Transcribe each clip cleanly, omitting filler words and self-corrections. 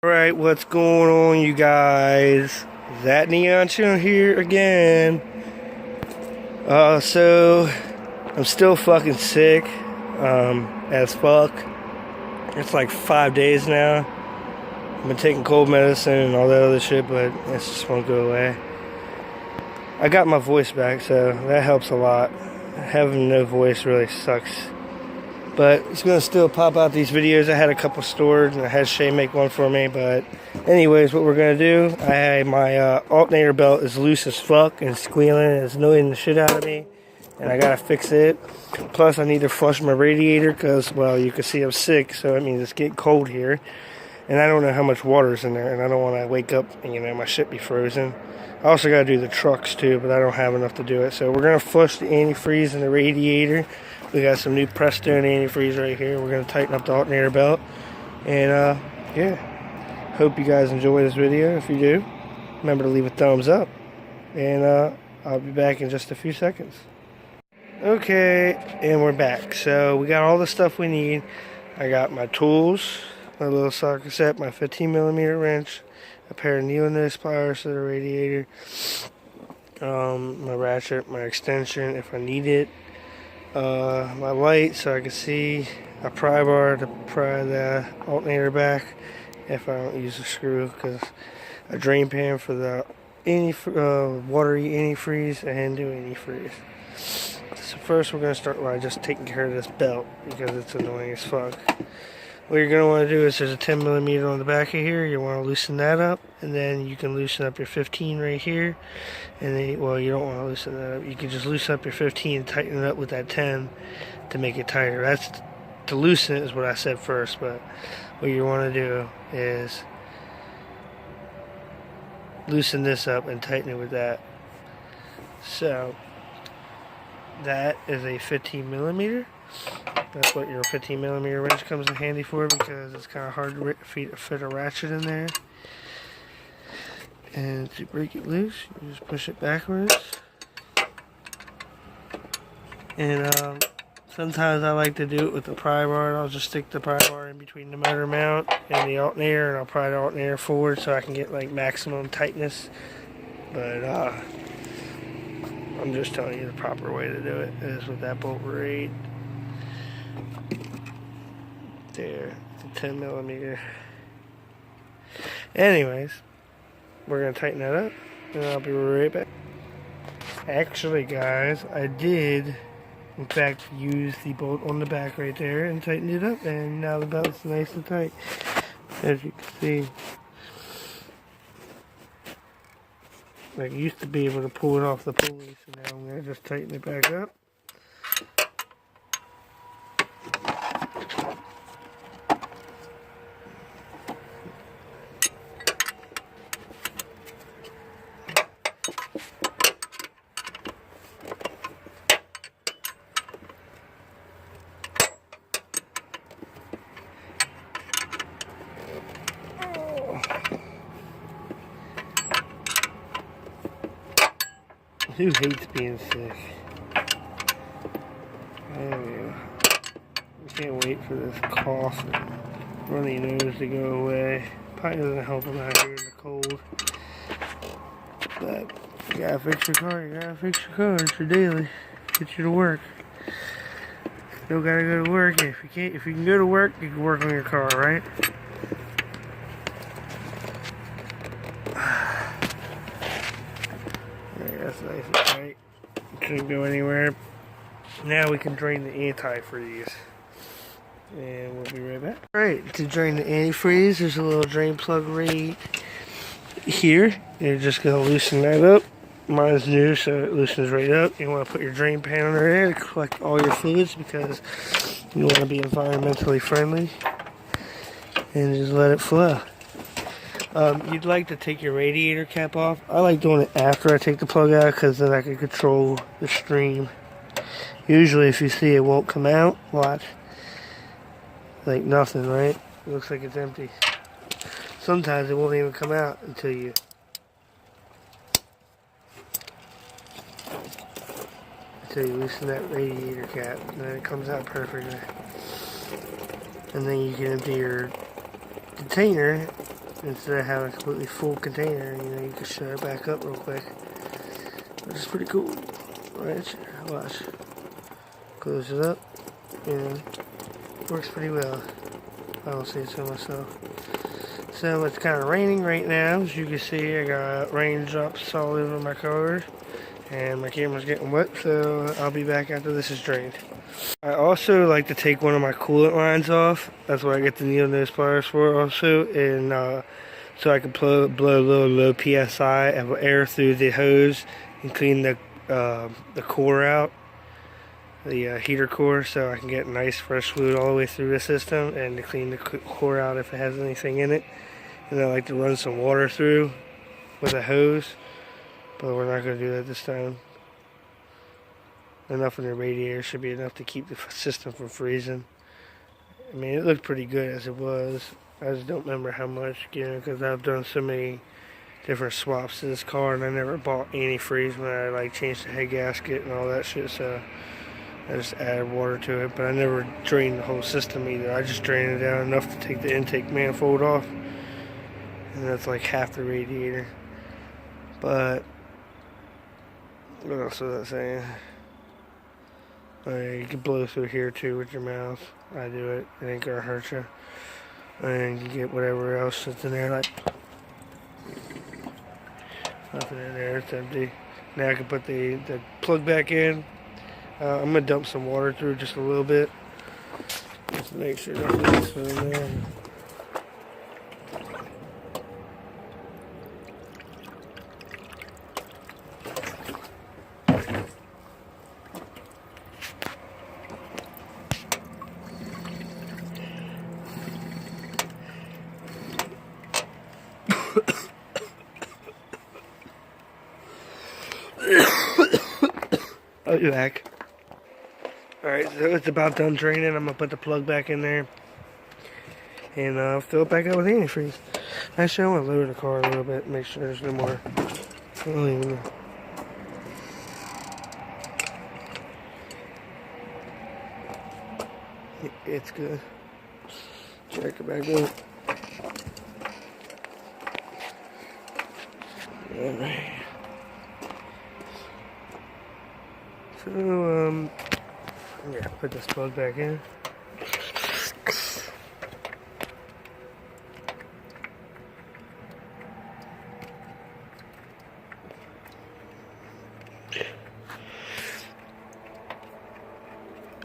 Alright, what's going on, you guys? That Neon Chill here again. So I'm still fucking sick, as fuck. It's like 5 days now. I've been taking cold medicine and all that other shit, but it just won't go away. I got my voice back, so that helps a lot. Having no voice really sucks. But it's gonna still pop out these videos. I had a couple stored and I had Shay make one for me. But anyways, what we're gonna do, my alternator belt is loose as fuck and squealing and it's annoying the shit out of me. And I gotta fix it. Plus I need to flush my radiator because, well, you can see I'm sick, so it means it's getting cold here. And I don't know how much water's in there and I don't wanna wake up and, my shit be frozen. I also gotta do the trucks too, but I don't have enough to do it. So we're gonna flush the antifreeze in the radiator. We got some new Presto and antifreeze right here. We're going to tighten up the alternator belt. And, yeah. Hope you guys enjoy this video. If you do, remember to leave a thumbs up. And, I'll be back in just a few seconds. Okay, and we're back. So, we got all the stuff we need. I got my tools, my little socket set, my 15mm wrench, a pair of needle nose pliers for the radiator, my ratchet, my extension if I need it. My light so I can see, a pry bar to pry the alternator back if I don't use a screw, because a drain pan for the watery antifreeze and do antifreeze. So first we're going to start by just taking care of this belt because it's annoying as fuck. What you're going to want to do is there's a 10mm on the back of here. You want to loosen that up, and then you can loosen up your 15 right here. And then, well, you don't want to loosen that up. You can just loosen up your 15 and tighten it up with that 10 to make it tighter. That's to loosen it is what I said first, but what you want to do is loosen this up and tighten it with that. So that is a 15mm. That's what your 15mm wrench comes in handy for, because it's kind of hard to fit a ratchet in there. And to break it loose, you just push it backwards. And sometimes I like to do it with the pry bar. I'll just stick the pry bar in between the motor mount and the alternator, and I'll pry the alternator forward so I can get like maximum tightness. But I'm just telling you the proper way to do it is with that bolt right there, the 10mm. Anyways, we're gonna tighten that up and I'll be right back. Actually, guys, I did in fact use the bolt on the back right there and tightened it up, and now the belt's nice and tight, as you can see. I used to be able to pull it off the pulley, so now I'm gonna just tighten it back up. Who hates being sick? Oh, I can't wait for this cough and runny nose to go away. Probably doesn't help them out here in the cold. But you gotta fix your car, It's your daily. Get you to work. Still gotta go to work. If you can go to work, you can work on your car, right? That's nice and tight. Shouldn't go anywhere. Now we can drain the antifreeze. And we'll be right back. Alright, to drain the antifreeze, there's a little drain plug right here. You're just going to loosen that up. Mine's new, so it loosens right up. You want to put your drain pan under there to collect all your fluids, because you want to be environmentally friendly. And just let it flow. You'd like to take your radiator cap off. I like doing it after I take the plug out, because then I can control the stream. Usually if you see it won't come out, watch. Like nothing, right? It looks like it's empty. Sometimes it won't even come out until you loosen that radiator cap, and then it comes out perfectly. And then you can empty your container instead of having a completely full container. You know, you can shut it back up real quick, which is pretty cool. Right, watch. Close it up, and works pretty well. I don't say so myself. So it's kind of raining right now. As you can see, I got raindrops all over my car, and my camera's getting wet, so I'll be back after this is drained. I also like to take one of my coolant lines off. That's what I get the needle nose pliers for also, and so I can blow a little low PSI of air through the hose and clean the core out, the heater core, so I can get nice fresh fluid all the way through the system and to clean the core out if it has anything in it. And I like to run some water through with a hose, but we're not going to do that this time. Enough in the radiator should be enough to keep the system from freezing. I mean, it looked pretty good as it was. I just don't remember how much, you know, because I've done so many different swaps to this car, and I never bought antifreeze when I like changed the head gasket and all that shit. So I just added water to it, but I never drained the whole system either. I just drained it down enough to take the intake manifold off, and that's like half the radiator. But what else was I saying? You can blow through here too with your mouth. I do it. It ain't gonna hurt you. And you get whatever else that's in there. Like nothing in there. It's empty. Now I can put the plug back in. I'm gonna dump some water through just a little bit. Just make sure nothing's in there. I'll be back. Alright, so it's about done draining. I'm gonna put the plug back in there and fill it back up with antifreeze. Actually, I want to lower the car a little bit, make sure there's no more. I don't even know. It's good. Check it back in. Alright. So, yeah, put this plug back in.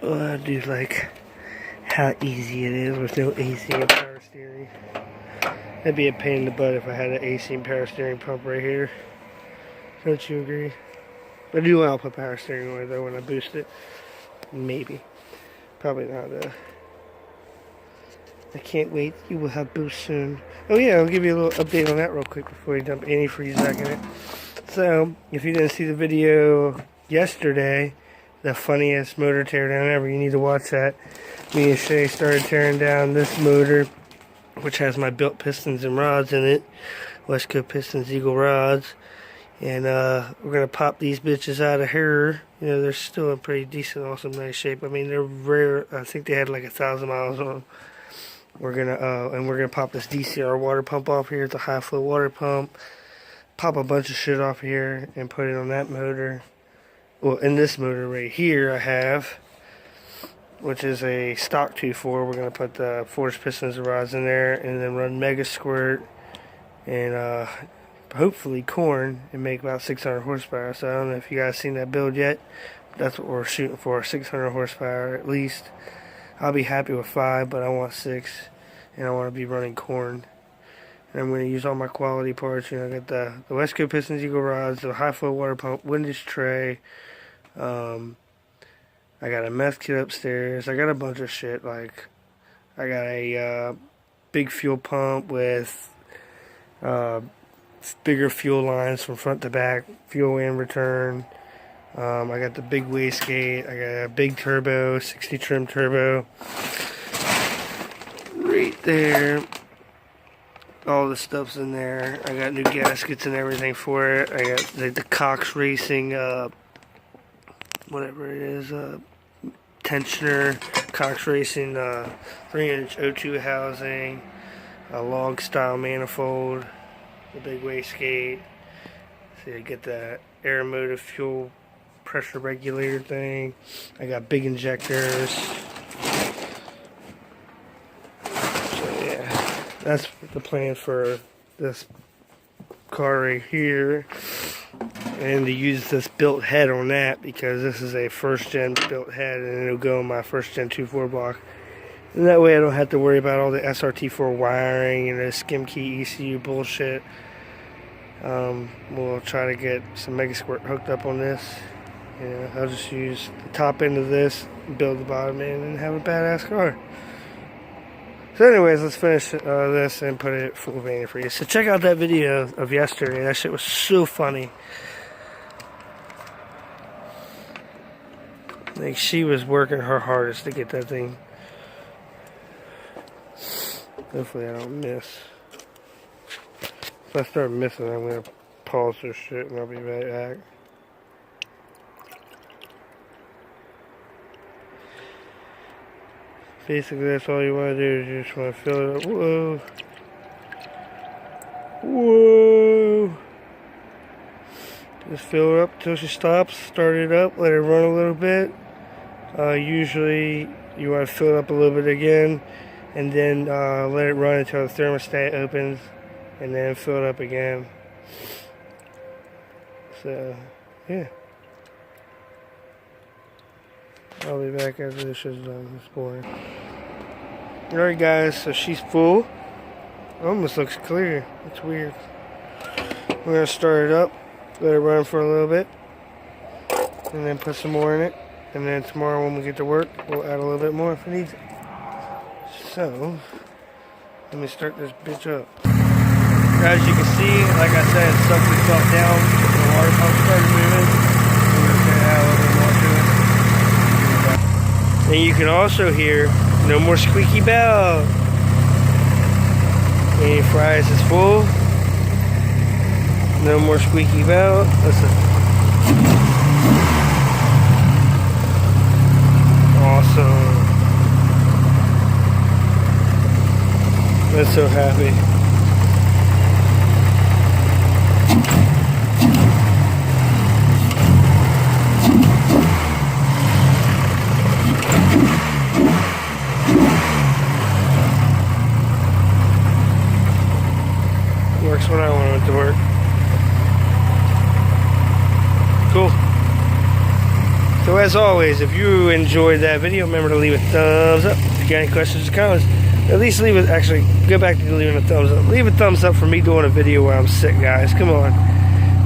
Oh, I do like how easy it is with no AC and power steering. That'd be a pain in the butt if I had an AC and power steering pump right here. Don't you agree? I do want to put power steering on it though when I boost it. Maybe. Probably not though. I can't wait. You will have boost soon. Oh yeah, I'll give you a little update on that real quick before we dump antifreeze back in it. So, if you didn't see the video yesterday, the funniest motor teardown ever, you need to watch that. Me and Shay started tearing down this motor, which has my built pistons and rods in it. Westco Pistons Eagle rods. And we're going to pop these bitches out of here. You know, they're still in pretty decent, awesome, nice shape. I mean, they're rare. I think they had like 1,000 miles on them. We're gonna pop this DCR water pump off here. It's a high flow water pump. Pop a bunch of shit off here and put it on that motor. Well, in this motor right here I have, which is a stock 2.4. We're gonna put the forged pistons and rods in there, and then run Mega Squirt and hopefully corn and make about 600 horsepower. So I don't know if you guys seen that build yet. That's what we're shooting for, 600 horsepower at least. I'll be happy with 5, but I want 6, and I want to be running corn. And I'm going to use all my quality parts. You know, I got the Westco Pistons Eagle rods, the high flow water pump, windage tray. I got a meth kit upstairs. I got a bunch of shit. Like, I got a big fuel pump with bigger fuel lines from front to back, fuel in return. I got the big wastegate. I got a big turbo, 60 trim turbo. Right there. All the stuff's in there. I got new gaskets and everything for it. I got the Cox Racing, whatever it is, tensioner. Cox Racing 3-inch O2 housing. a log style manifold, the big wastegate. So you get the air motive fuel pressure regulator thing. I got big injectors. So yeah, that's the plan for this car right here. And to use this built head on that, because this is a first gen built head and it'll go in my first gen 2.4 block. And that way I don't have to worry about all the SRT4 wiring and the skim key ECU bullshit. We'll try to get some Mega Squirt hooked up on this. Yeah, I'll just use the top end of this, build the bottom end, and have a badass car. So anyways, let's finish this and put it full of antifreeze. So check out that video of yesterday. That shit was so funny. Like, she was working her hardest to get that thing. Hopefully I don't miss. If I start missing, I'm going to pause this shit and I'll be right back. Basically, that's all you want to do is you just want to fill it up. Whoa. Whoa. Just fill it up until she stops. Start it up. Let it run a little bit. Usually, you want to fill it up a little bit again. And then let it run until the thermostat opens. And then fill it up again. So, yeah. I'll be back after this shit's done this morning. Alright guys, so she's full. It almost looks clear. It's weird. We're going to start it up. Let it run for a little bit. And then put some more in it. And then tomorrow when we get to work, we'll add a little bit more if it needs it. So, let me start this bitch up. As you can see, like I said, it sucked itself down. The water pump started moving. We're just going to add a little bit more to it. And you can also hear no more squeaky bell. Antifreeze is full. No more squeaky bell. Listen. Awesome. I'm so happy. Works when I want it to work. Cool. So as always, if you enjoyed that video, remember to leave a thumbs up. If you got any questions or comments, at least leave it. Actually, go back to leaving a thumbs up. Leave a thumbs up for me doing a video where I'm sick, guys. Come on.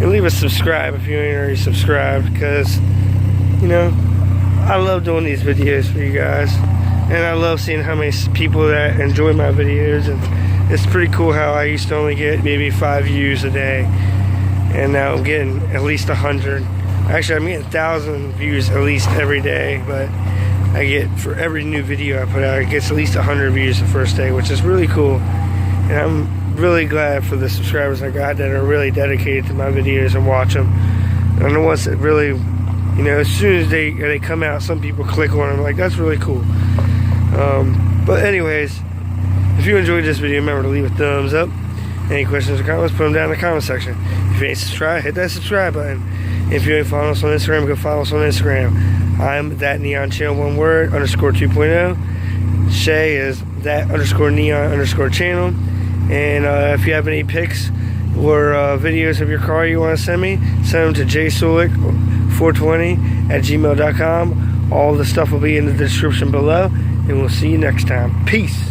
And leave a subscribe if you ain't already subscribed, because, you know, I love doing these videos for you guys. And I love seeing how many people that enjoy my videos. And it's pretty cool how I used to only get maybe 5 views a day, and now I'm getting at least 100. Actually, I'm getting 1,000 views at least every day, but I get, for every new video I put out, it gets at least 100 views the first day, which is really cool. And I'm really glad for the subscribers I got that are really dedicated to my videos and watch them. And the ones that really, you know, as soon as they come out, some people click on them, like, that's really cool. But anyways, if you enjoyed this video, remember to leave a thumbs up. Any questions or comments, put them down in the comment section. If you ain't subscribed, hit that subscribe button. If you ain't following us on Instagram, go follow us on Instagram. I'm that neon channel, one word, _2.0. Shay is that _neon _channel. And if you have any pics or videos of your car you want to send me, send them to jsulik420@gmail.com. All the stuff will be in the description below. And we'll see you next time. Peace.